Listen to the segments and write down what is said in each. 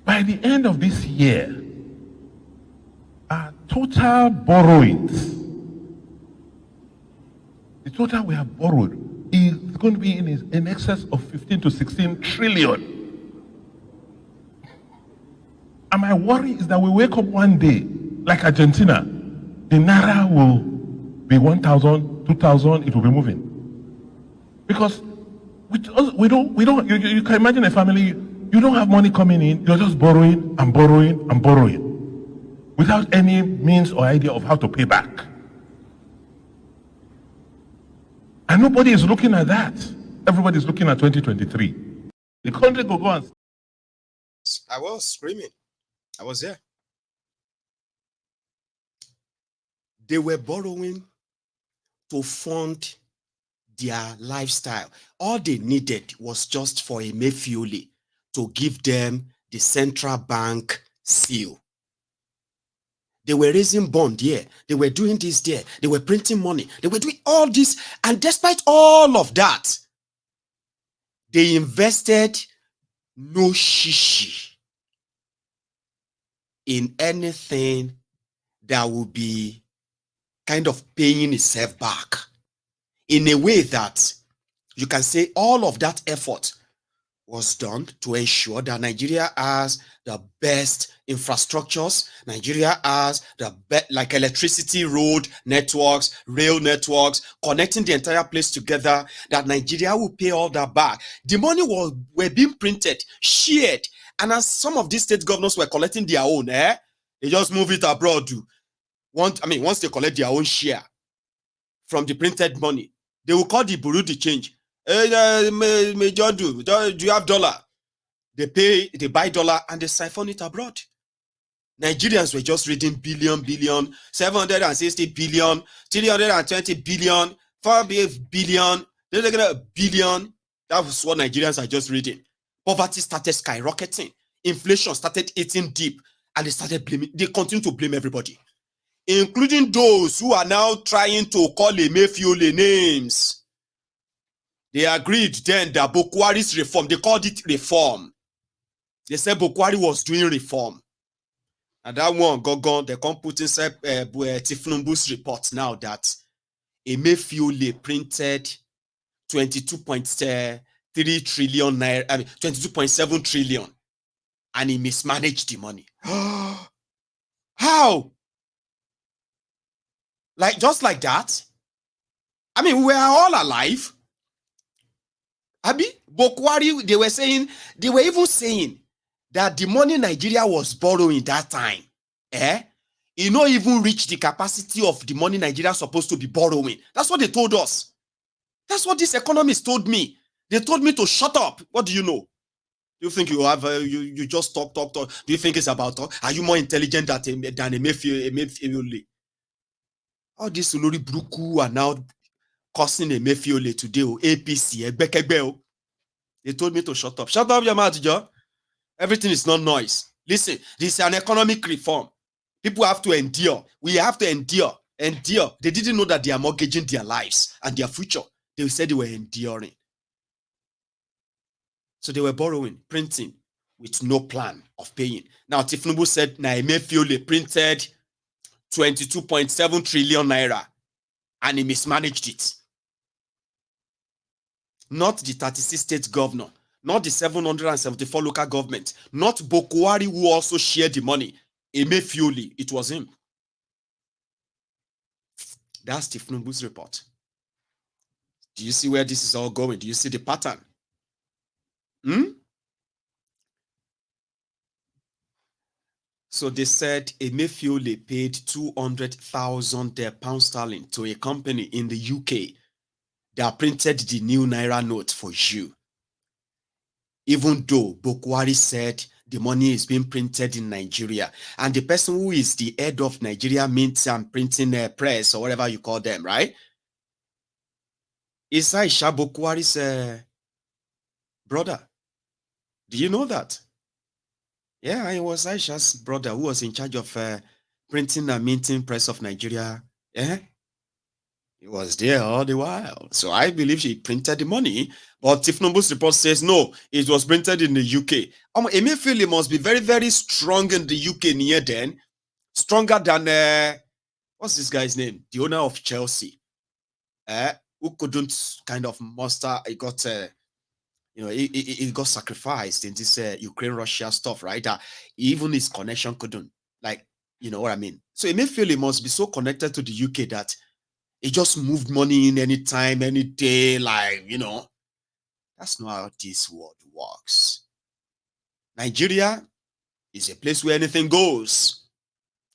By the end of this year, our total borrowings, the total we have borrowed, is going to be in excess of 15 to 16 trillion. And my worry is that we wake up one day, like Argentina, the naira will be 1,000, 2,000, it will be moving. Because we don't, you can imagine a family, you don't have money coming in, you're just borrowing and borrowing and borrowing without any means or idea of how to pay back. And nobody is looking at that. Everybody is looking at 2023. The country will go on. I was screaming. I was there. They were borrowing to fund their lifestyle. All they needed was just for Emefiole to give them the central bank seal. They were raising bond here. They were doing this there. They were printing money. They were doing all this. And despite all of that, they invested no shishi in anything that would be kind of paying itself back in a way that you can say all of that effort was done to ensure that Nigeria has the best infrastructures. Nigeria has the best, like electricity, road networks, rail networks, connecting the entire place together, that Nigeria will pay all that back. The money were being printed, shared, and as some of these state governors were collecting their own, they just move it abroad. Once they collect their own share from the printed money, they will call the bureau de change. Major, do you have dollar? They buy dollar and they siphon it abroad. Nigerians were just reading billion, 760 billion, 320 billion, 48 billion, billion. That was what Nigerians are just reading. Poverty started skyrocketing. Inflation started eating deep, and they started blaming. They continue to blame everybody, including those who are now trying to call Emefiole names. They agreed then that Buhari's reform, they called it reform. They said Buhari was doing reform. And that one got gone. They come put inside Tinubu's report now that Emefiole printed 22.3 trillion naira, 22.7 trillion, and he mismanaged the money. How? Like, just like that? We were all alive. Buhari, they were even saying that the money Nigeria was borrowing that time, it not even reach the capacity of the money Nigeria is supposed to be borrowing. That's what they told us. That's what these economists told me. They told me to shut up. What do you know? You think you have you just talk? Do you think it's about talk? Are you more intelligent than Emefiole? All these Olori Bruku are now cursing Emefiole today. APC, they told me to shut up. Shut up your mouth, Joe. Everything is not noise. Listen, this is an economic reform. People have to endure. We have to endure. Endure. They didn't know that they are mortgaging their lives and their future. They said they were enduring. So they were borrowing, printing, with no plan of paying. Now, Tinubu said, Emefiole printed 22.7 trillion naira, and he mismanaged it. Not the 36 state governor, not the 774 local government, not Buhari, who also shared the money. Emefiole, it was him. That's Tinubu's report. Do you see where this is all going? Do you see the pattern? So they said Emefiole paid 200,000 pounds sterling to a company in the UK that printed the new Naira note for you. Even though Buhari said the money is being printed in Nigeria, and the person who is the head of Nigeria Mint and Printing Press, or whatever you call them, right? Is Aisha Buhari's brother. Do you know that? Yeah, it was Aisha's brother who was in charge of Printing and Minting Press of Nigeria. It He was there all the while. So I believe she printed the money. But Tinubu's report says no, it was printed in the UK. Emefiole must be very, very strong in the UK near then. Stronger than, what's this guy's name? The owner of Chelsea. Who couldn't kind of muster, he got, he got sacrificed in this Ukraine-Russia stuff, right? Even his connection couldn't, like, you know what I mean? So Emefiole must be so connected to the UK that he just moved money in anytime, any day, like, that's not how this world works. Nigeria is a place where anything goes.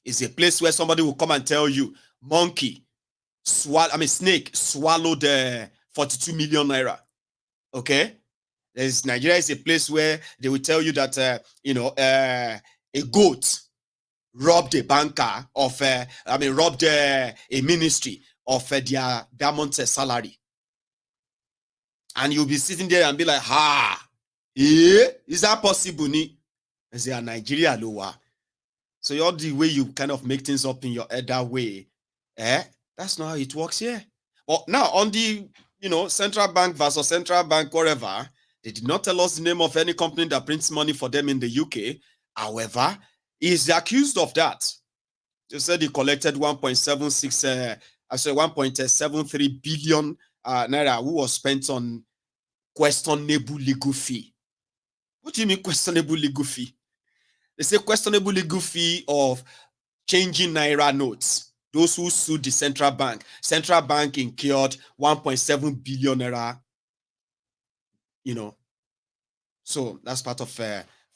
It's a place where somebody will come and tell you, snake swallowed 42 million naira. Okay? Nigeria is a place where they will tell you that, a goat robbed a banker of, robbed a ministry of their diamond salary. And you'll be sitting there and be like, is that possible? I say, Nigeria lower. So you're the way you kind of make things up in your head that way. That's not how it works here. But now on the, central bank versus central bank, whatever, they did not tell us the name of any company that prints money for them in the UK. However, he's accused of that. They said he collected 1.73 billion naira who was spent on questionable legal fee. What do you mean questionable legal fee? They say questionable legal fee of changing naira notes. Those who sued the central bank incurred 1.7 billion naira. So that's part of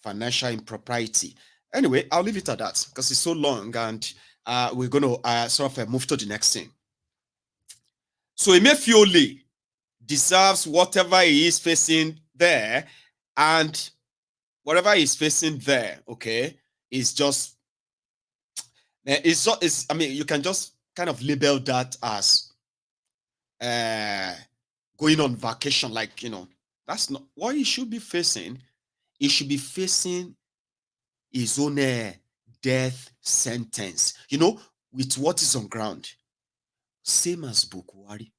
financial impropriety. Anyway, I'll leave it at that because it's so long, and we're going to sort of move to the next thing. So Emefiole deserves whatever he is facing there, and whatever he's facing there, okay, is just, you can just kind of label that as going on vacation, like, that's not what he should be facing. He should be facing his own death sentence, with what is on ground. Same as Buhari,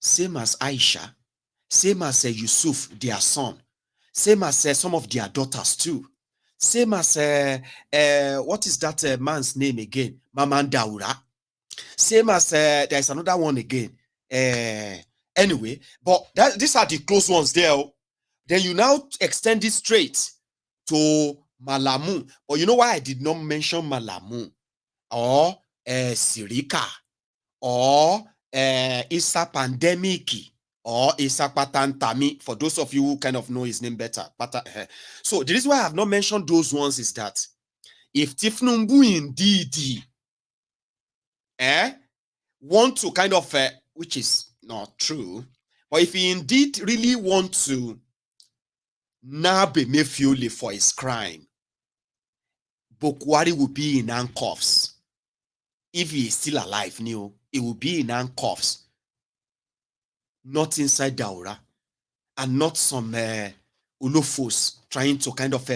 same as Aisha, same as Yusuf, their son, same as some of their daughters too, same as what is that man's name again? Maman Daura. Same as there's another one again. Anyway, but these are the close ones there. Then you now extend it straight to Malamu. But you know why I did not mention Malamu or Sirika or Isa Pandemic or Isa Patantami, for those of you who kind of know his name better. So the reason why I have not mentioned those ones is that if Tinubu indeed want to kind of, which is not true, but if he indeed really want to nab Emefiole for his crime, Buhari will be in handcuffs. If he is still alive, he will be in handcuffs. Not inside Daura, and not some Ulofos trying to kind of,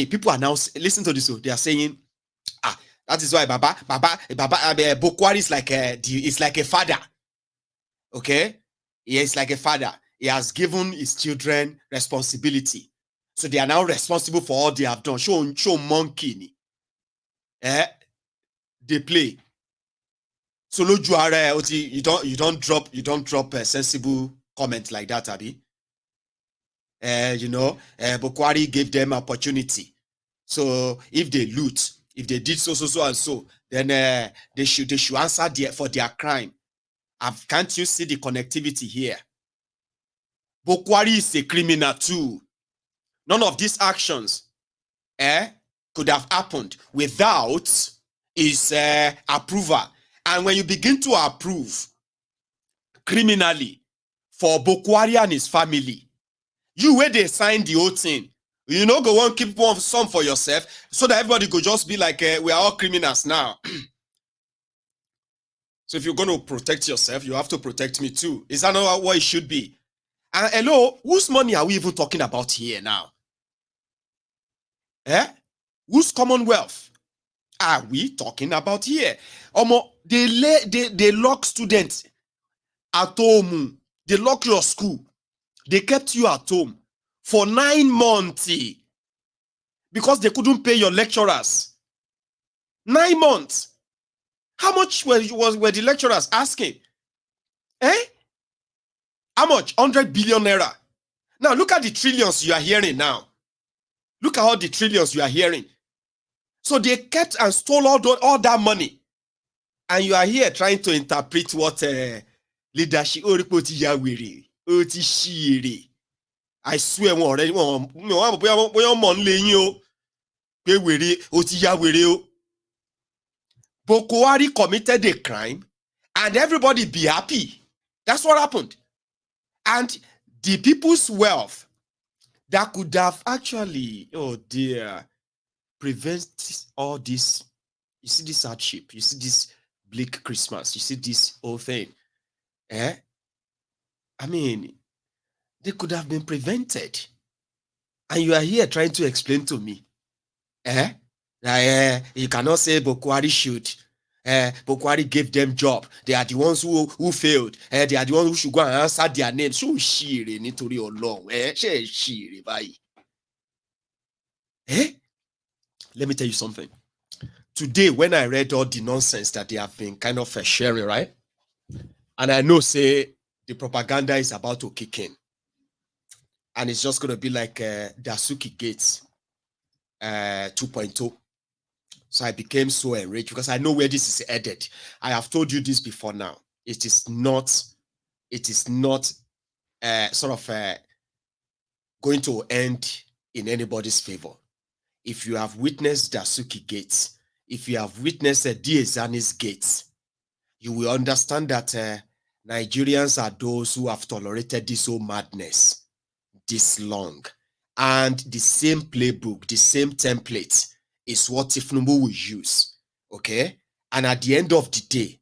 people are now, listen to this, they are saying, that is why Baba, Buhari is like a father. Okay? He is like a father. He has given his children responsibility. So they are now responsible for all they have done. Show monkey. They play. So no you don't drop a sensible comment like that, Abi. Buhari gave them opportunity. So if they loot, if they did so and so, then they should answer for their crime. Can't you see the connectivity here? Buhari is a criminal too. None of these actions could have happened without his approval. And when you begin to approve criminally for Buhari and his family, you where they sign the whole thing, go on keep some for yourself so that everybody could just be like, we are all criminals now. So if you're going to protect yourself, you have to protect me too. Is that not what it should be? And hello, whose money are we even talking about here now? Whose commonwealth are we talking about here? They lock students at home. They locked your school. They kept you at home for 9 months because they couldn't pay your lecturers. 9 months. How much were the lecturers asking? How much? 100 billion naira. Now look at the trillions you are hearing now. Look at all the trillions you are hearing. So they kept and stole all that money. And you are here trying to interpret what leadership. I swear already. Buhari committed a crime and everybody be happy. That's what happened. And the people's wealth that could have actually, oh dear, prevent all this. You see this hardship, you see this bleak Christmas, you see this whole thing. I mean, they could have been prevented. And you are here trying to explain to me. You cannot say Buhari should. Buhari gave them job. They are the ones who failed. They are the ones who should go and answer their names. So shire nítorí Ọlọ́run. Ṣé shire báyìí. Let me tell you something. Today, when I read all the nonsense that they have been kind of sharing, right? And I know, say, the propaganda is about to kick in. And it's just going to be like Dasuki Gates 2.0. So I became so enraged because I know where this is headed. I have told you this before now. It is not going to end in anybody's favor. If you have witnessed Dasuki Gates, if you have witnessed Diezani's Gates, you will understand that Nigerians are those who have tolerated this whole madness this long. And the same playbook, the same template is what Tinubu will use. Okay? And at the end of the day,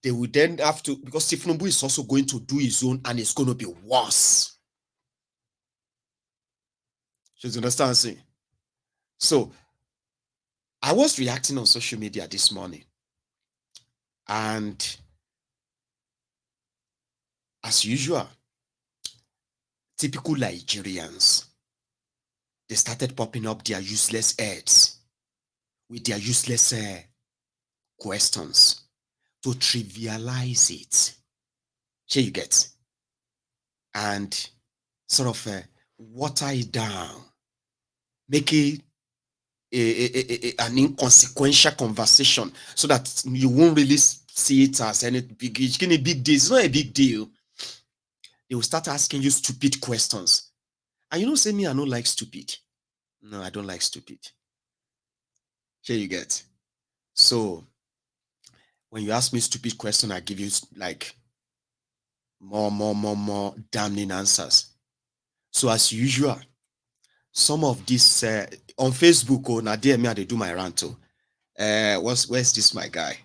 they will then have to, because Tinubu is also going to do his own and it's going to be worse. You understand? See? So, I was reacting on social media this morning. And as usual, typical Nigerians, they started popping up their useless heads with their useless questions to trivialize it. Here you get. And sort of water it down. Make it an inconsequential conversation so that you won't really see it as any big deal. It's not a big deal. They will start asking you stupid questions. And you don't say me, I don't like stupid. No, I don't like stupid. Here you get. So when you ask me stupid question, I give you like more damning answers. So as usual, some of this on Facebook, now there me they do my rant. Where's this my guy?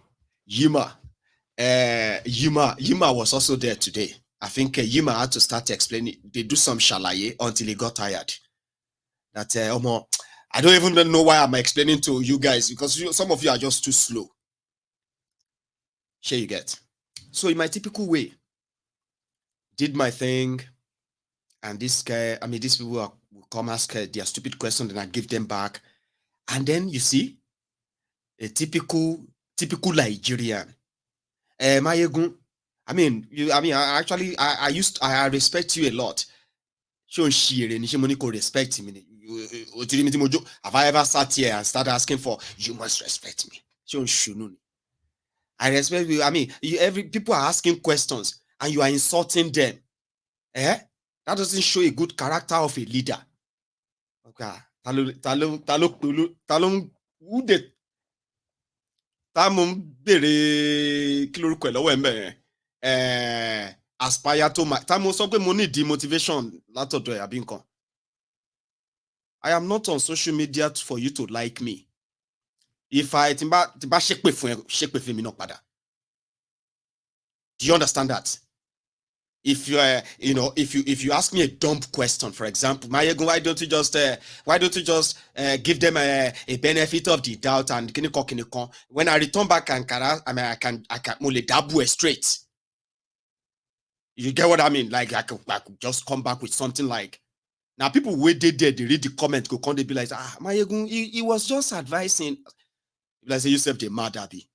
Yima was also there today. I think Yima had to start explaining. They do some shalaye until he got tired. That I don't even know why I'm explaining to you guys because some of you are just too slow. Here you get. So in my typical way, did my thing, and this guy, these people will come ask their stupid question, and I give them back, and then you see a typical Nigerian. Mayegun, I respect you a lot. Respect me. Have I ever sat here and started asking for you must respect me? I respect you. People are asking questions and you are insulting them. That doesn't show a good character of a leader. Okay. Aspire to my time so mo need the motivation látọ̀dọ̀ ẹ̀ àbí nǹkan. I am not on social media for you to like me. If I tí bá ṣépè fún mi náà padà. Do you understand that? If you if you ask me a dumb question, for example, Mayegun, why don't you just give them a benefit of the doubt and when I return back Ankara, I can mole dabu straight. You get what I mean? Like I could just come back with something like, now people wait there, they read the comment, go come, they be like, Mayegun, he was just advising. Like say you serve the mad Abby.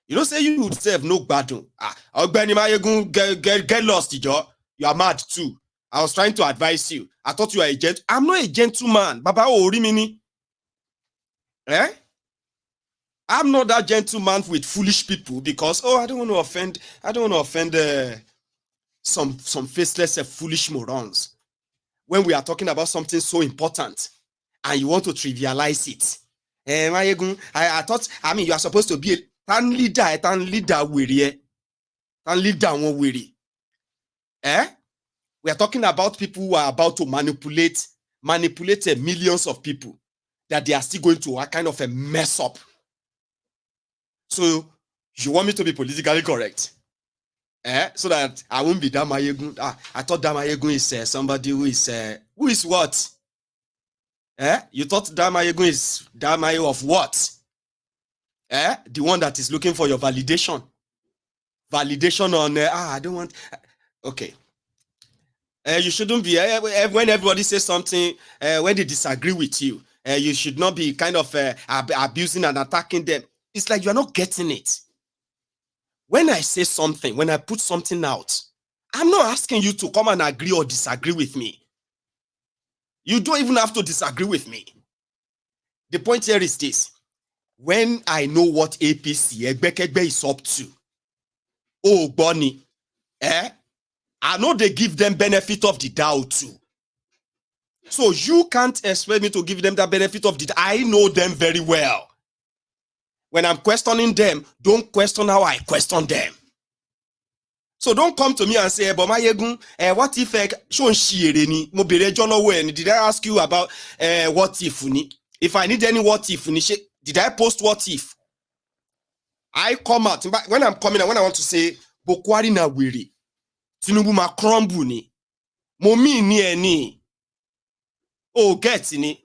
You don't say you would serve no battle. Ogbeni Mayegun, get lost, Ijo. You are mad too. I was trying to advise you. I thought you were a gent. I'm not a gentleman. Baba Orimini. Eh? I'm not that gentleman with foolish people because I don't want to offend. I don't want to offend some faceless foolish morons. When we are talking about something so important and you want to trivialize it. I thought, you are supposed to be a leader weary. We are talking about people who are about to manipulate millions of people, that they are still going to a kind of a mess up. So you want me to be politically correct? So that I won't be Damayegun. I thought Damayegun is somebody who is what? You thought Damayegun is Damaye of what? The one that is looking for your validation. Validation on, I don't want, okay. You shouldn't be, when everybody says something, when they disagree with you, you should not be kind of abusing and attacking them. It's like you're not getting it. When I say something, when I put something out, I'm not asking you to come and agree or disagree with me. You don't even have to disagree with me. The point here is this. When I know what APC, Egbekegbe is up to, oh, Bonnie, I know they give them benefit of the doubt too. So you can't expect me to give them that benefit of the doubt. I know them very well. When I'm questioning them, don't question how I question them. So don't come to me and say, but Mayegun, what if did I ask you about what if? If I need any what if, did I post what if? I come out when I'm coming and when I want to say Buhari na wiri, Tinubu ma crumble ni, momi ni eni. Oh, get ni.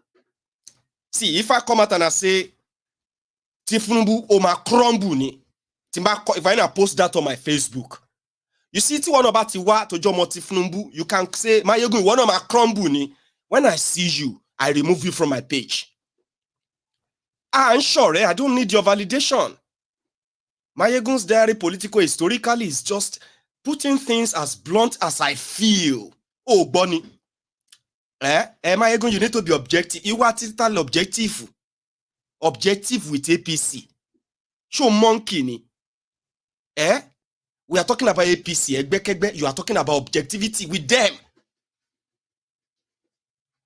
See, if I come out and I say Tinubu o ma crumble ni, if I post that on my Facebook, you see, one about Tiwa to Jomo Tinubu, you can say, Mayegun, one of my crumble ni. When I see you, I remove you from my page. I'm sure I don't need your validation. Mayegun's diary, political historically, is just putting things as blunt as I feel. Oh, Bonnie. Mayegun, you need to be objective. You are total objective. Objective with APC. Show monkey ni. We are talking about APC. You are talking about objectivity with them.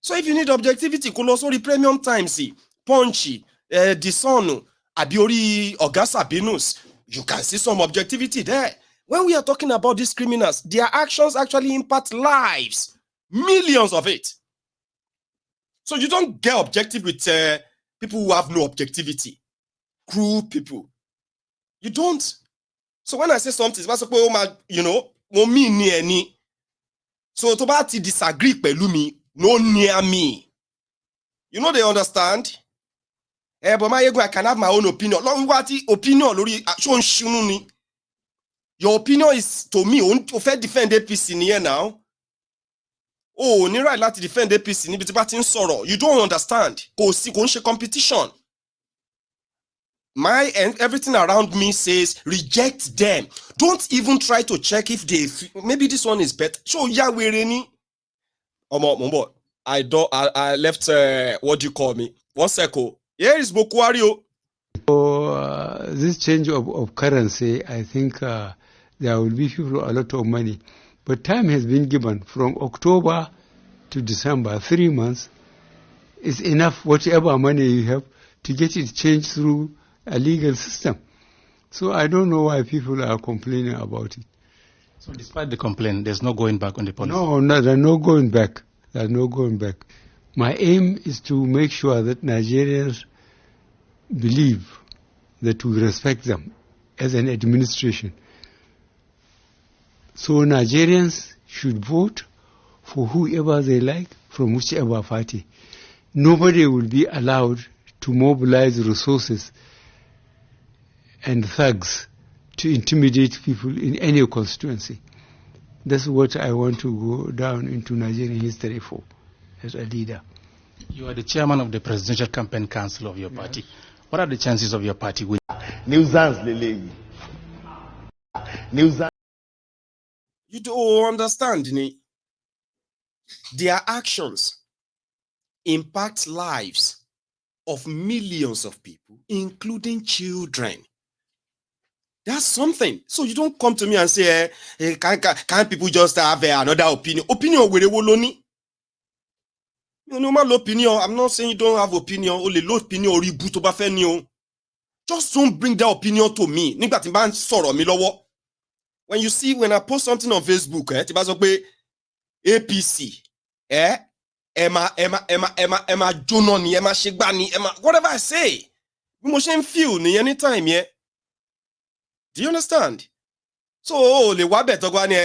So if you need objectivity, could also the Premium Times, Punchy, The Sun, Abiori, Ogasa Binus, you can see some objectivity there. When we are talking about these criminals, their actions actually impact lives, millions of it. So you don't get objective with people who have no objectivity, cruel people. You don't. So when I say something, you know, so to bati disagree pẹ̀lú mi, no near me. You know they understand? But I can have my own opinion. Your opinion is to me, to defend APC here now. Oh, ni right to defend APC ni biti sorrow. You don't understand. Competition. Everything around me says reject them. Don't even try to check if maybe this one is better. So yeah, we're any. I left what do you call me? 1 second. Here is Buhari. So this change of currency, I think there will be people a lot of money. But time has been given from October to December, 3 months. Is enough, whatever money you have, to get it changed through a legal system. So I don't know why people are complaining about it. So despite the complaint, there's no going back on the policy? No, there's no going back. There's no going back. My aim is to make sure that Nigerians believe that we respect them as an administration. So Nigerians should vote for whoever they like from whichever party. Nobody will be allowed to mobilize resources and thugs to intimidate people in any constituency. That's what I want to go down into Nigerian history for, as a leader. You are the chairman of the Presidential Campaign Council of your party. What are the chances of your party winning? You do understand, ni? Their actions impact lives of millions of people, including children. That's something. So you don't come to me and say, can't people just have another opinion? Opinion where they will only. Normal opinion. I'm not saying you don't have opinion. Only low opinion or reboot over fenio. Just don't bring that opinion to me. Nígbà tí bá ń sọ̀rọ̀ mi lọ́wọ́. When you see, when I post something on Facebook, tí bá sọ pé APC, Emma, Jono ni, Emma Shegba ni, Emma, whatever I say, we must feel ni anytime, yeah. Do you understand? So, le wa beto gwa ni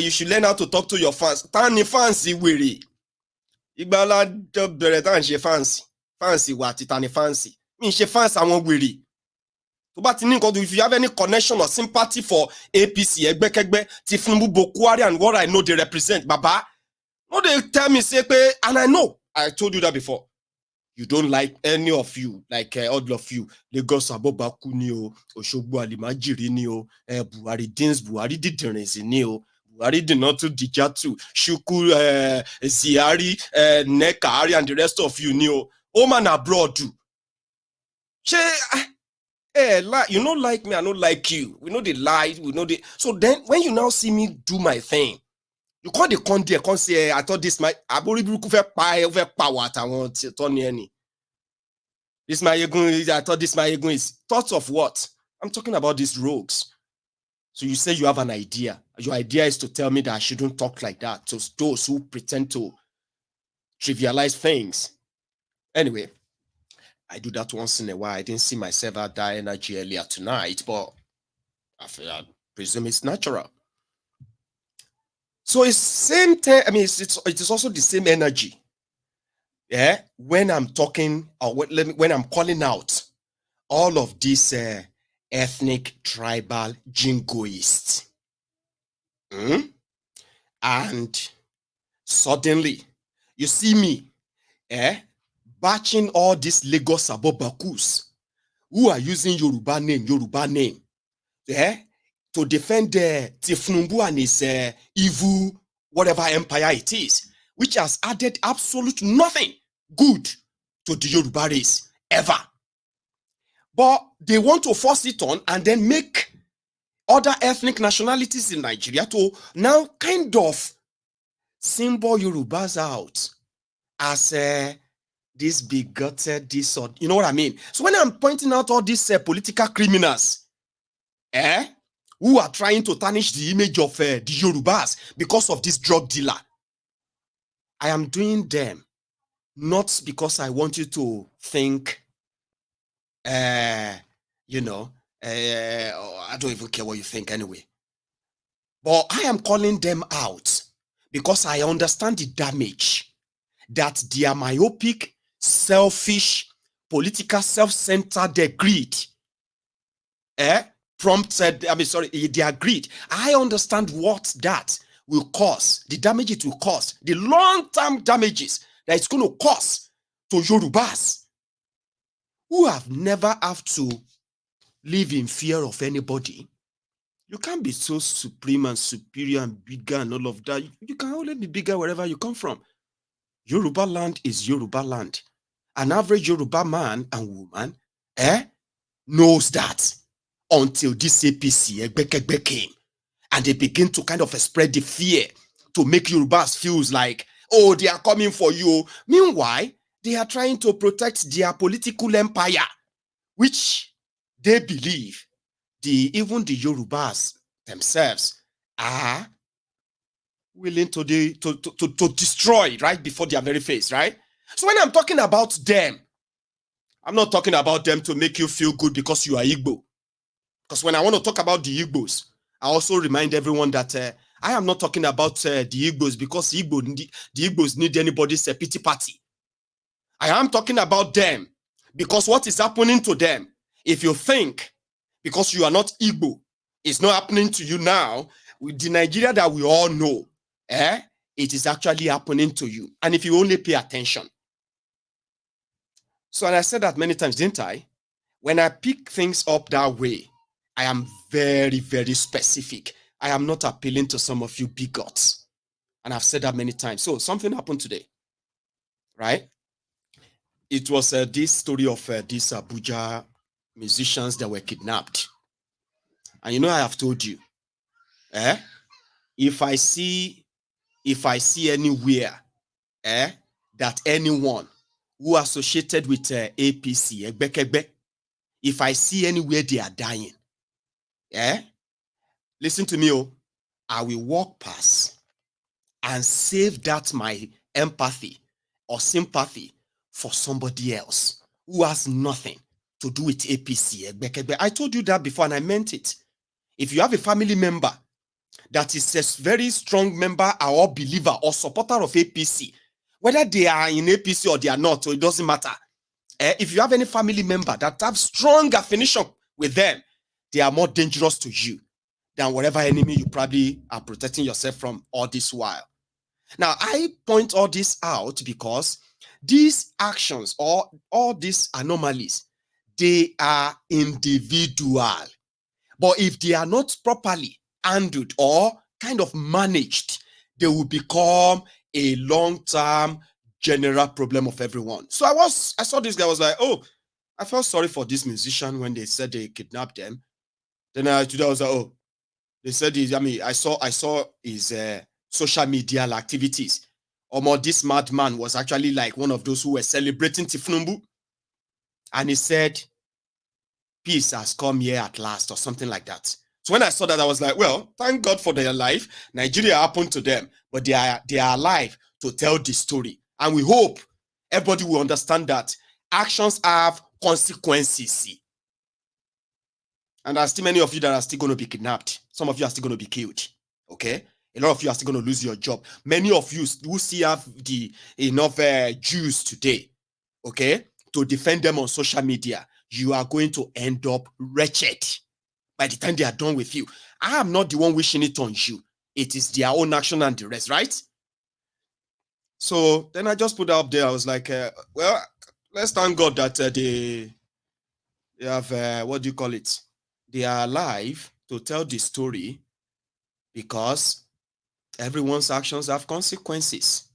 you should learn how to talk to your fans. Tani fancy weary. Igbala job bere tan she fancy. Fancy what tani fancy. Me she fancy àwọn weary. If you have any connection or sympathy for APC, Egbekegbe, Tinubu, Buhari, and what I know they represent, Baba, no, they tell me, say, and I know, I told you that before. You don't like any of you, like all of you, Lagos Abobaku ni o, Oshogbo Alimajiri ni o, Buhari Dins, Buhari Didirinzi ni o, Buhari Dinotu Dijatu, Shuku Ziari, Neka Ari, and the rest of you ni o. Oh man abroad do. You don't like me, I don't like you. We know the lies, we know the. So then, when you now see me do my thing, you call the con there, con say, I thought this might. This my I thought this my is thoughts of what? I'm talking about these rogues. So you say you have an idea. Your idea is to tell me that I shouldn't talk like that to those who pretend to trivialize things. Anyway. I do that once in a while. I didn't see myself at that energy earlier tonight, but I presume it's natural. So it's same time. I mean, it is also the same energy. Yeah, when I'm talking or when I'm calling out all of these ethnic, tribal jingoists, and suddenly you see me, batching all these Lagos Abobakus who are using Yoruba name, to defend Tinubu and his evil, whatever empire it is, which has added absolute nothing good to the Yoruba race, ever. But they want to force it on and then make other ethnic nationalities in Nigeria to now kind of symbol Yorubas out as this bigoted, this or you know what I mean? So when I'm pointing out all these political criminals, who are trying to tarnish the image of the Yorubas because of this drug dealer, I am doing them not because I want you to think, I don't even care what you think anyway. But I am calling them out because I understand the damage that their myopic, selfish, political, self-centered greed prompted, their greed. I understand what that will cause, the damage it will cause, the long-term damages that it's going to cause to Yorubas who have never have to live in fear of anybody. You can't be so supreme and superior and bigger and all of that. You can only be bigger wherever you come from. Yoruba land is Yoruba land. An average Yoruba man and woman knows that until this APC came and they begin to kind of spread the fear to make Yorubas feel like, oh, they are coming for you. Meanwhile, they are trying to protect their political empire, which they believe even the Yorubas themselves are willing to destroy right before their very face, right? So when I'm talking about them, I'm not talking about them to make you feel good because you are Igbo. Because when I want to talk about the Igbos, I also remind everyone that I am not talking about the Igbos because the Igbos need anybody's pity party. I am talking about them because what is happening to them, if you think because you are not Igbo, it's not happening to you now, with the Nigeria that we all know, it is actually happening to you. And if you only pay attention. So, and I said that many times, didn't I? When I pick things up that way, I am very, very specific. I am not appealing to some of you bigots. And I've said that many times. So something happened today, right? It was this story of these Abuja musicians that were kidnapped. And you know, I have told you, if I see anywhere that anyone who associated with APC, if I see anywhere they are dying, listen to me, I will walk past and save that my empathy or sympathy for somebody else who has nothing to do with APC. I told you that before and I meant it. If you have a family member that is a very strong member or believer or supporter of APC, whether they are in APC or they are not, so it doesn't matter. If you have any family member that have strong affiliation with them, they are more dangerous to you than whatever enemy you probably are protecting yourself from all this while. Now, I point all this out because these actions or all these anomalies, they are individual. But if they are not properly handled or kind of managed, they will become a long-term general problem of everyone. So I saw this guy, I was like, oh, I felt sorry for this musician when they said they kidnapped them. Then today I was like, oh, they said, I saw his social media activities. This madman was actually like one of those who were celebrating Tinubu. And he said, peace has come here at last or something like that. So when I saw that, I was like, well, thank God for their life. Nigeria happened to them, but they are alive to tell the story. And we hope everybody will understand that actions have consequences. And there are still many of you that are still going to be kidnapped. Some of you are still going to be killed. Okay? A lot of you are still going to lose your job. Many of you who still have enough Jews today, okay, to defend them on social media, you are going to end up wretched by the time they are done with you. I am not the one wishing it on you. It is their own action and the rest, right? So then I just put it up there. I was like, well, let's thank God that they have, what do you call it? They are alive to tell the story because everyone's actions have consequences.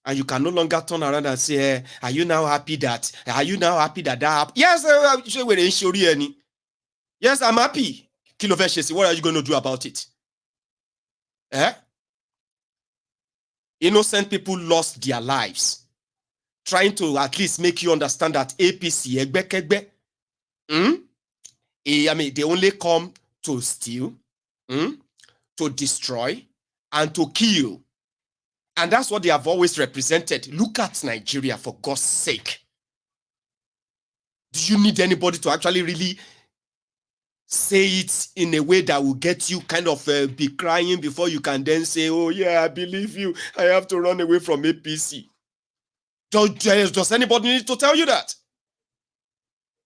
And you can no longer turn around and say, are you now happy that that happened? Yes, yes, I'm happy. What are you going to do about it? Innocent people lost their lives trying to at least make you understand that APC, they only come to steal, to destroy, and to kill. And that's what they have always represented. Look at Nigeria, for God's sake. Do you need anybody to actually really say it in a way that will get you kind of be crying before you can then say, oh yeah, I believe you. I have to run away from APC. Does anybody need to tell you that?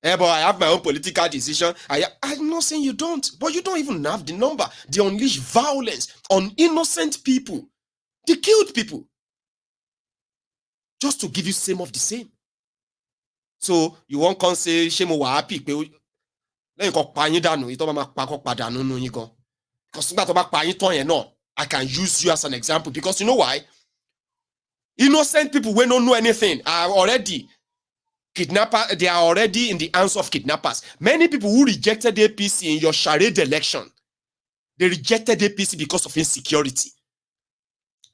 But I have my own political decision. I'm not saying you don't, but you don't even have the number. They unleash violence on innocent people. They killed people. Just to give you same of the same. So you won't come say, shame over happy. Because I can use you as an example. Because you know why? Innocent people who don't know anything are already kidnappers. They are already in the hands of kidnappers. Many people who rejected the APC in your charade election, they rejected the APC because of insecurity.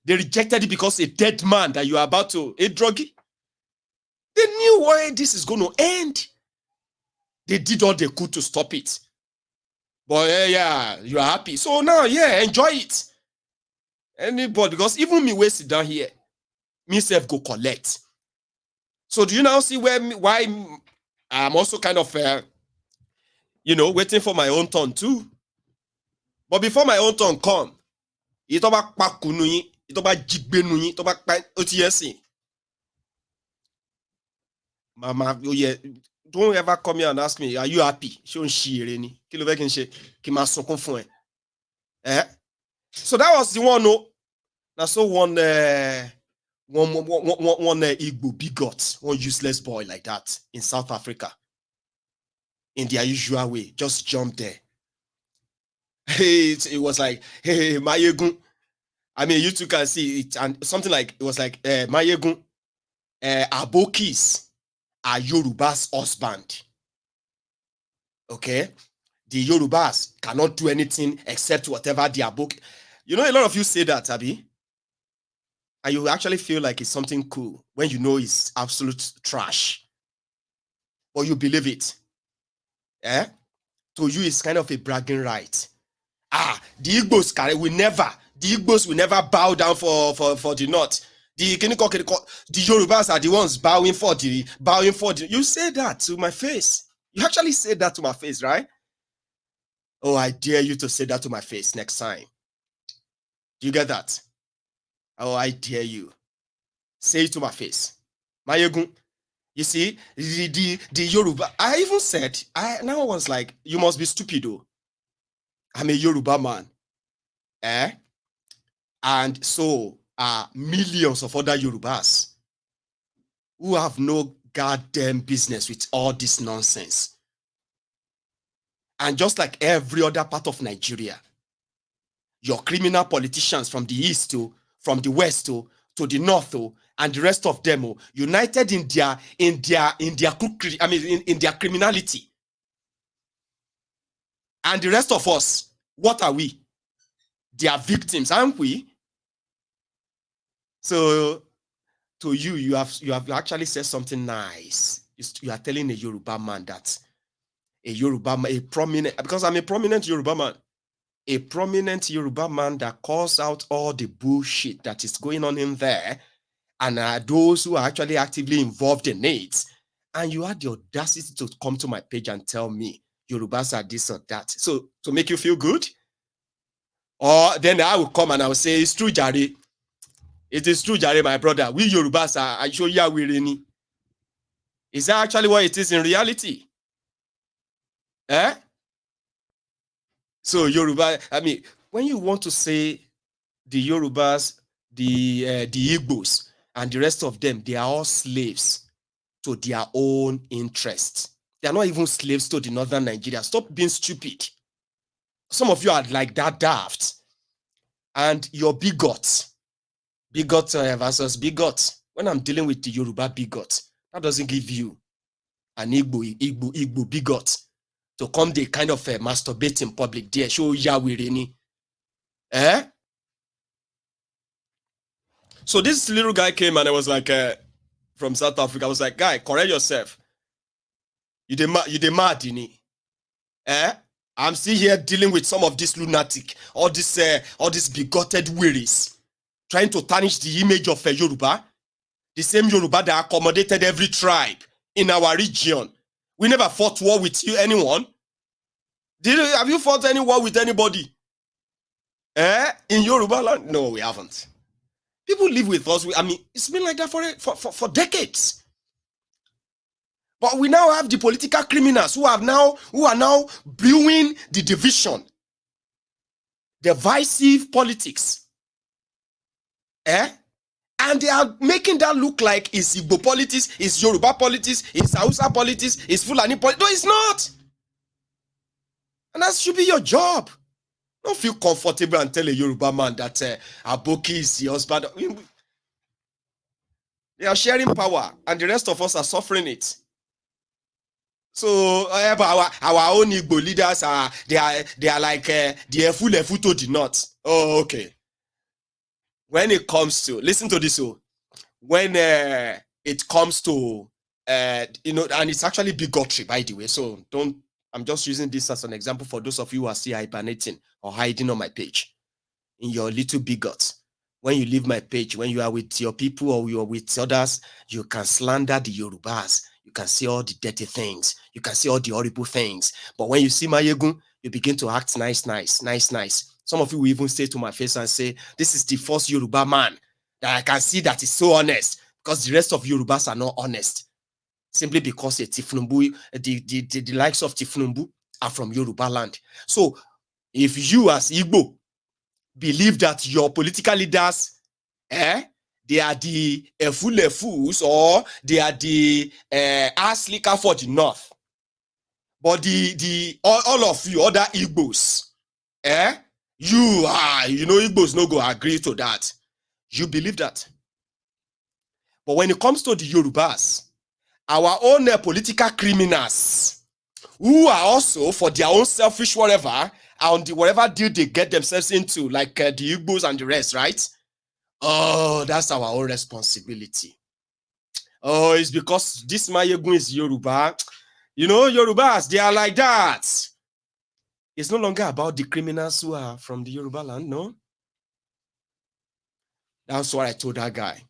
They rejected it because a dead man that you are about to, a druggie. They knew why this is going to end. They did all they could to stop it. But yeah, you are happy. So now, yeah, enjoy it. Anybody, because even me, we sit down here, myself go collect. So do you now see why I'm also kind of, waiting for my own turn too? But before my own turn come, Mama, oh yeah, don't ever come here and ask me, are you happy? Ṣé o ń ṣe èrè ni? Kí ló fẹ́ kí n ṣe? Kí n máa sunkún fún ẹ. Eh? So that was the one. No, now so one Igbo bigot, one useless boy like that in South Africa, in their usual way, just jumped there. Hey, it was like, hey, Mayegun. I mean, you two can see it, and something like it was like Mayegun, Abokis are Yoruba's husband. Okay, the Yorubas cannot do anything except whatever the Aboki. You know, a lot of you say that, Abi, and you actually feel like it's something cool when you know it's absolute trash, but you believe it. Eh? To you, it's kind of a bragging right. The Igbos will never bow down for the North. The Yorubas are the ones bowing for the. You say that to my face. You actually say that to my face, right? Oh, I dare you to say that to my face next time. Do you get that? Oh, I dare you. Say it to my face. Mayegun, you see, the Yoruba, I even said, I was like, you must be stupid, though. I'm a Yoruba man. And so are millions of other Yorubas who have no goddamn business with all this nonsense. And just like every other part of Nigeria, your criminal politicians from the east from the west to the north and the rest of them united in their criminality. And the rest of us, what are we? They are victims, aren't we? So to you have actually said something nice. You are telling a Yoruba man that because I'm a prominent Yoruba man, a prominent Yoruba man that calls out all the bullshit that is going on in there, and those who are actually actively involved in it, and you had the audacity to come to my page and tell me Yorubas are this or that. So to make you feel good, or then I will come and I will say it's true, Jare. It is true, Jare, my brother. We Yorubas are Aishoya. Is that actually what it is in reality? So Yoruba, I mean, when you want to say the Yorubas, the Igbos, and the rest of them, they are all slaves to their own interests. They are not even slaves to the northern Nigeria. Stop being stupid. Some of you are like that daft. And your bigot versus bigot. When I'm dealing with the Yoruba bigot, that doesn't give you an Igbo bigot to come the kind of masturbate in public there. Show Yahweh. So this little guy came and I was like, from South Africa, I was like, guy, correct yourself. You de mad, Dini. I'm still here dealing with some of this lunatic, all this bigoted wearies, trying to tarnish the image of Yoruba, the same Yoruba that accommodated every tribe in our region. We never fought war with anyone. Have you fought any war with anybody? In Yoruba land? No, we haven't. People live with us. I mean, it's been like that for decades. But we now have the political criminals who are now brewing the division, divisive politics. And they are making that look like it's Igbo politics, it's Yoruba politics, it's Hausa politics, it's Fulani politics. No, it's not. And that should be your job. Don't feel comfortable and tell a Yoruba man that Aboki is the husband. They are sharing power, and the rest of us are suffering it. So our own Igbo leaders they are like the Efu to the north. Oh, okay. When it comes to listen to this, when it comes to and it's actually bigotry, by the way. So I'm just using this as an example for those of you who are still hibernating or hiding on my page in your little bigots. When you leave my page, when you are with your people or you are with others, you can slander the Yorubas. You can see all the dirty things. You can see all the horrible things. But when you see Mayegun, you begin to act nice. Some of you will even say to my face and say, this is the first Yoruba man that I can see that is so honest, because the rest of Yorubas are not honest. Simply because the likes of Tinubu are from Yoruba land. So if you as Igbo believe that your political leaders, they are the fools, or they are the ass licker for the north. But all of you other Igbos, you know Igbos no go agree to that. You believe that. But when it comes to the Yorubas, our own political criminals, who are also for their own selfish whatever, and whatever deal they get themselves into, like the Igbos and the rest, right? Oh, that's our own responsibility. Oh, it's because this Mayegun is Yoruba. You know, Yorubas, they are like that. It's no longer about the criminals who are from the Yoruba land, no? That's what I told that guy.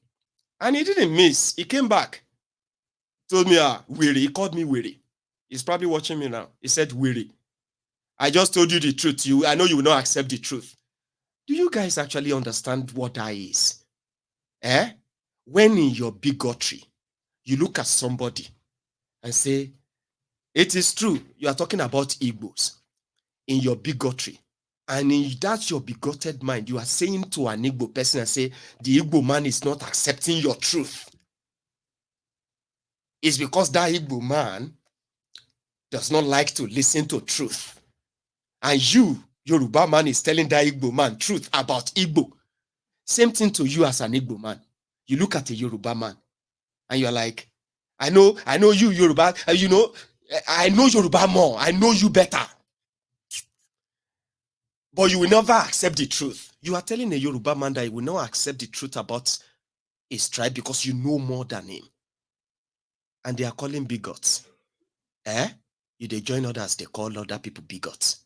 And he didn't miss. He came back. Told me, weary. He called me weary. He's probably watching me now. He said, weary. I just told you the truth. I know you will not accept the truth. Do you guys actually understand what that is? When in your bigotry, you look at somebody and say, it is true, you are talking about Igbos in your bigotry. And in that your bigoted mind, you are saying to an Igbo person and say, the Igbo man is not accepting your truth. It's because that Igbo man does not like to listen to truth. And you, Yoruba man, is telling that Igbo man truth about Igbo. Same thing to you as an Igbo man. You look at a Yoruba man and you're like, I know you Yoruba, you know, I know Yoruba more. I know you better. But you will never accept the truth. You are telling a Yoruba man that he will not accept the truth about his tribe because you know more than him. And they are calling bigots. You they join others, they call other people bigots.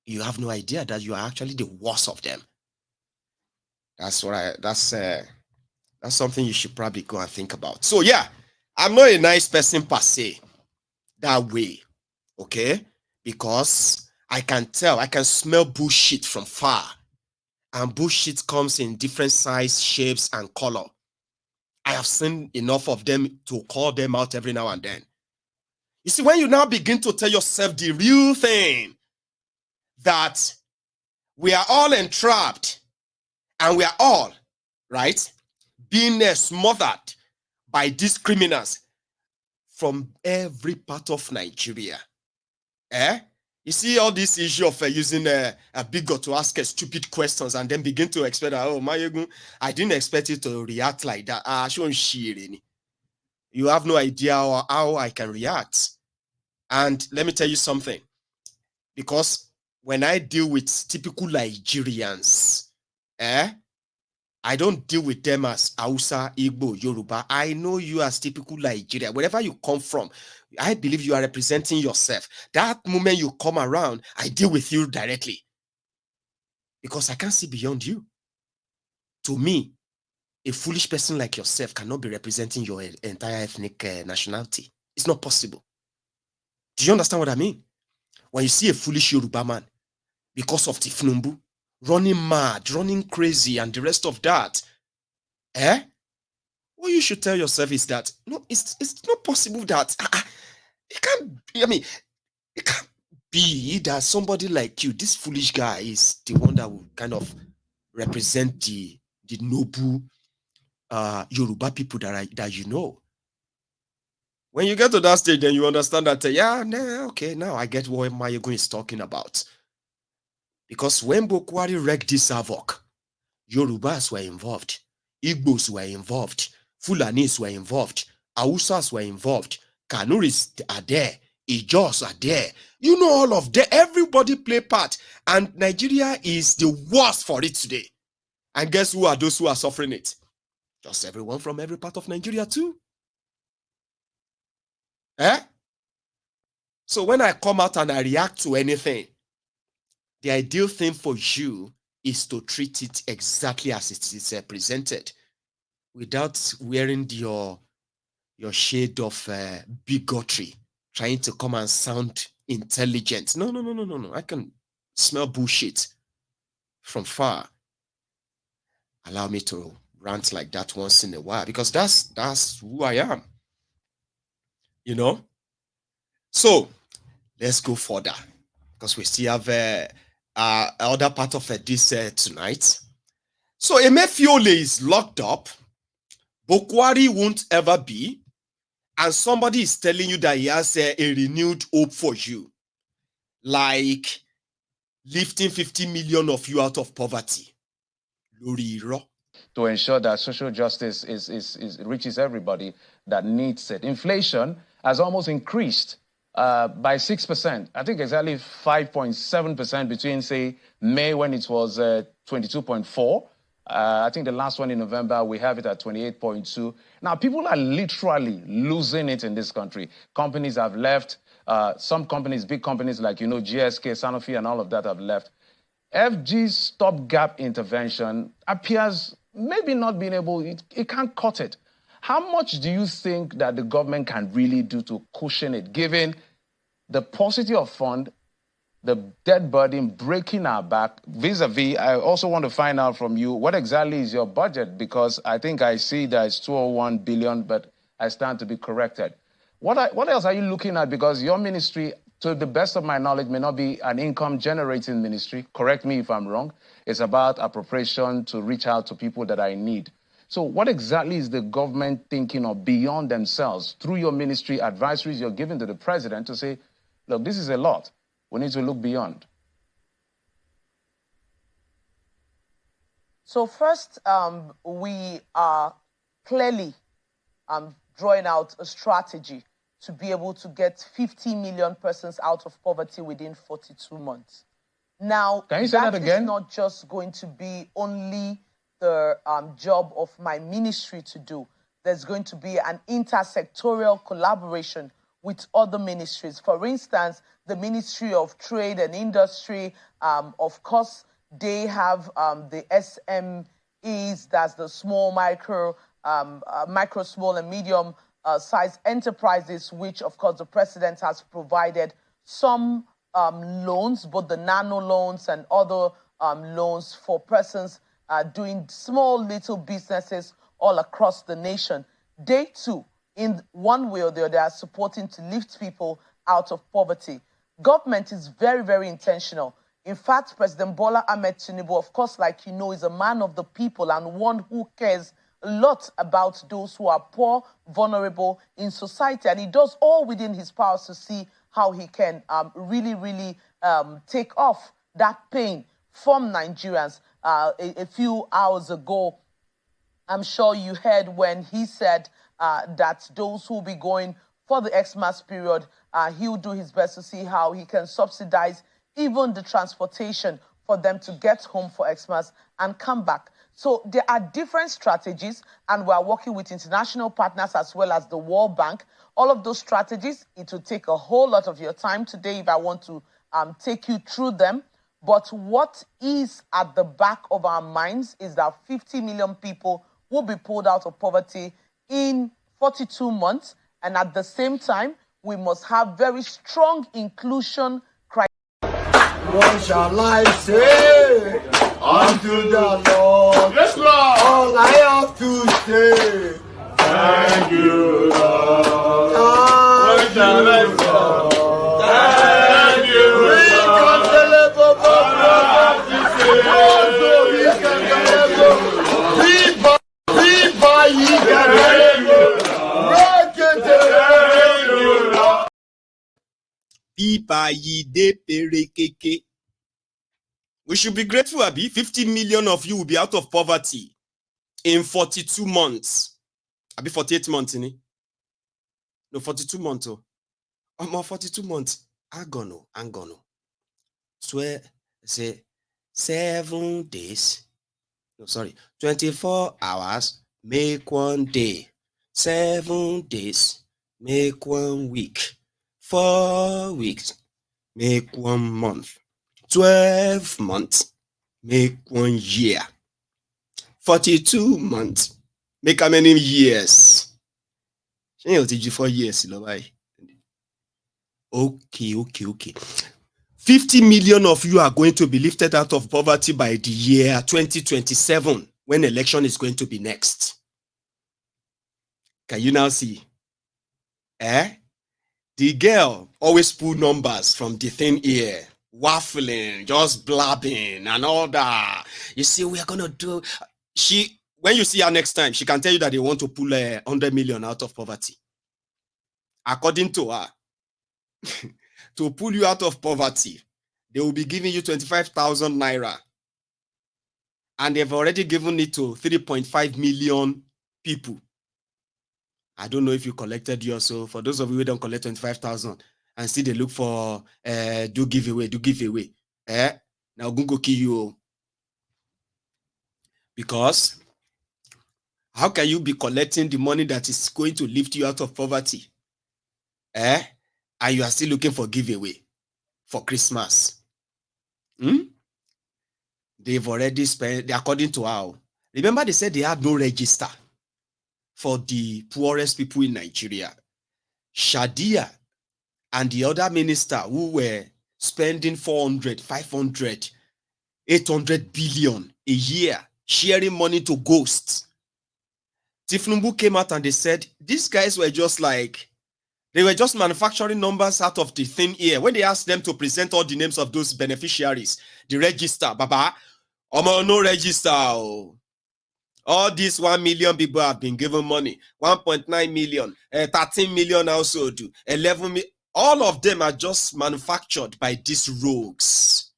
You have no idea that you are actually the worst of them. That's something you should probably go and think about. So yeah, I'm not a nice person per se that way, okay? Because I can smell bullshit from far. And bullshit comes in different size, shapes, and color. I have seen enough of them to call them out every now and then. You see, when you now begin to tell yourself the real thing, that we are all entrapped and we are all, right, being smothered by these criminals from every part of Nigeria. You see all this issue of using a bigot to ask stupid questions and then begin to expect that, oh, Mayegun, I didn't expect you to react like that. You have no idea how I can react. And let me tell you something. Because when I deal with typical Nigerians, I don't deal with them as Hausa, Igbo, Yoruba. I know you as typical Nigeria. Wherever you come from, I believe you are representing yourself. That moment you come around, I deal with you directly. Because I can't see beyond you. To me, a foolish person like yourself cannot be representing your entire ethnic nationality. It's not possible. Do you understand what I mean? When you see a foolish Yoruba man, because of Tinubu, running mad, running crazy, and the rest of that, what you should tell yourself is that, no, it's not possible that, it can't be that somebody like you, this foolish guy, is the one that will kind of represent the noble Yoruba people that you know. When you get to that stage, then you understand that, okay, now I get what Mayegun is talking about. Because when Buhari wrecked this havoc, Yorubas were involved, Igbos were involved, Fulanis were involved, Hausas were involved, Kanuris are there, Ijos are there. You know all of them. Everybody play part. And Nigeria is the worst for it today. And guess who are those who are suffering it? Just everyone from every part of Nigeria too. So when I come out and I react to anything, the ideal thing for you is to treat it exactly as it is presented, without wearing your shade of bigotry, trying to come and sound intelligent. No. I can smell bullshit from far. Allow me to rant like that once in a while, because that's who I am. You know? So let's go further, because we still have other part of this tonight. So Emefiole is locked up. Buhari won't ever be. And somebody is telling you that he has a renewed hope for you. Like lifting 50 million of you out of poverty. To ensure that social justice reaches everybody that needs it. Inflation has almost increased by 6%. I think exactly 5.7% between, say, May when it was 22.4. I think the last one in November, we have it at 28.2. Now, people are literally losing it in this country. Companies have left. Some companies, big companies like, GSK, Sanofi, and all of that have left. FG's stopgap intervention appears maybe not being able, it can't cut it. How much do you think that the government can really do to cushion it, given the paucity of fund, the debt burden breaking our back? Vis-a-vis, I also want to find out from you, what exactly is your budget? Because I think I see that it's 201 billion, but I stand to be corrected. What else are you looking at? Because your ministry, to the best of my knowledge, may not be an income-generating ministry. Correct me if I'm wrong. It's about appropriation to reach out to people that are in need. So what exactly is the government thinking of beyond themselves through your ministry advisories you're giving to the president to say, look, this is a lot. We need to look beyond. So first, we are clearly drawing out a strategy to be able to get 50 million persons out of poverty within 42 months. Now, can you say that again? Is not just going to be only the job of my ministry to do. There's going to be an intersectorial collaboration with other ministries. For instance, the Ministry of Trade and Industry, of course, they have the SMEs, that's the small, micro, small and medium size enterprises, which, of course, the president has provided some loans, both the nano loans and other loans for persons doing small little businesses all across the nation. They too, in one way or the other, are supporting to lift people out of poverty. Government is very, very intentional. In fact, President Bola Ahmed Tinubu, of course, like you know, is a man of the people and one who cares a lot about those who are poor, vulnerable in society. And he does all within his powers to see how he can really take off that pain from Nigerians. A few hours ago, I'm sure you heard when he said that those who will be going for the Xmas period, he will do his best to see how he can subsidize even the transportation for them to get home for Xmas and come back. So there are different strategies, and we are working with international partners as well as the World Bank. All of those strategies, it will take a whole lot of your time today if I want to take you through them. But what is at the back of our minds is that 50 million people will be pulled out of poverty in 42 months. And at the same time, we must have very strong inclusion criteria. What shall I say unto the Lord? Yes, Lord. All I have to say, Thank you, Lord. What shall I say? Thank you, We should be grateful, Abi. 50 million of you will be out of poverty in 42 months. Abi 48 months, innit? No, 42 months. Oh, 42 months. I'm gonna. Swear, say 7 days. No, sorry. 24 hours make 1 day. 7 days make 1 week. 4 weeks make 1 month. 12 months make 1 year. 42 months make how many years? 4 years. Okay. 50 million of you are going to be lifted out of poverty by the year 2027, when election is going to be next. Can you now see? The girl always pull numbers from the thin air. waffling, just blabbing and all that. You see, we are gonna do. When you see her next time, she can tell you that they want to pull 100 million out of poverty. According to her, to pull you out of poverty, they will be giving you 25,000 naira. And they've already given it to 3.5 million people. I don't know if you collected yours. So for those of you who don't collect 25,000 and still they look for do giveaway. Now go kill you. Because how can you be collecting the money that is going to lift you out of poverty? And you are still looking for giveaway for Christmas. They've already spent, according to how. Remember, they said they had no register for the poorest people in Nigeria. Shady and the other minister who were spending 400, 500, 800 billion a year, sharing money to ghosts. Tinubu came out and they said, these guys were just like, they were just manufacturing numbers out of the thin air. When they asked them to present all the names of those beneficiaries, the register, Baba, no register. All these 1 million people have been given money. 1.9 million, 13 million also do. 11 million. All of them are just manufactured by these rogues.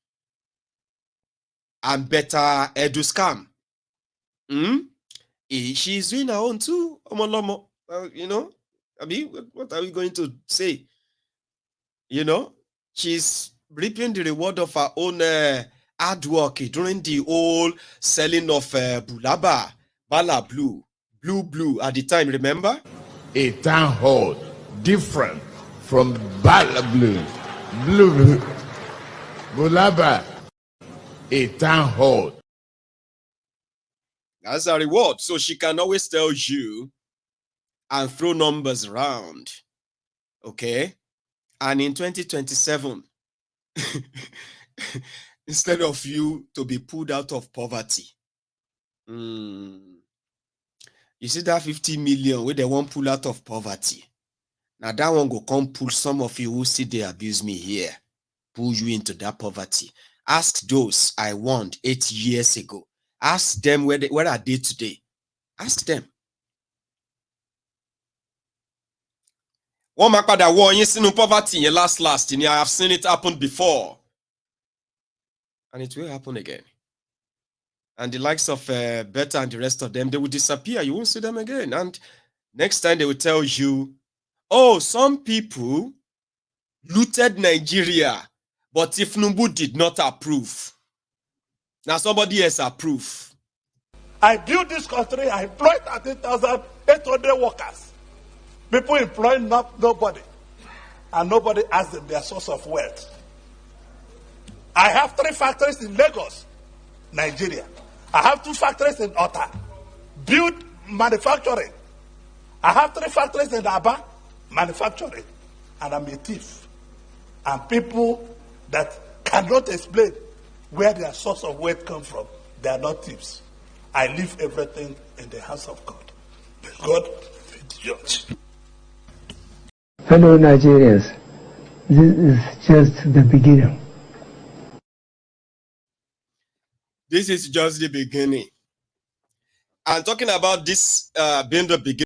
And better edu scam. She's doing her own too. You know, I mean, what are we going to say? You know, she's reaping the reward of her own hard work during the whole selling of Bulaba, Bala Blue at the time, remember? A town hall different from Bala Blue, Bulaba, a town hall. That's a reward. So she can always tell you and throw numbers around. Okay? And in 2027, instead of you to be pulled out of poverty, you see that 50 million where they won't pull out of poverty. Now that one go come pull some of you who see they abuse me here, pull you into that poverty. Ask those I warned 8 years ago. Ask them where are they today. Ask them. One maka that war, you see no poverty in last. I have seen it happen before. And it will happen again. And the likes of Beta and the rest of them, they will disappear. You won't see them again. And next time they will tell you, oh, some people looted Nigeria, but if Tinubu did not approve. Now somebody else approve. I built this country, I employed 13,800 workers. People employing nobody. And nobody asked them their source of wealth. I have 3 factories in Lagos, Nigeria. I have 2 factories in Ota, build manufacturing. I have 3 factories in Aba, manufacturing. And I'm a thief. And people that cannot explain where their source of wealth comes from, they are not thieves. I leave everything in the hands of God. May God be the judge. Fellow Nigerians, this is just the beginning. This is just the beginning. And talking about this being the beginning,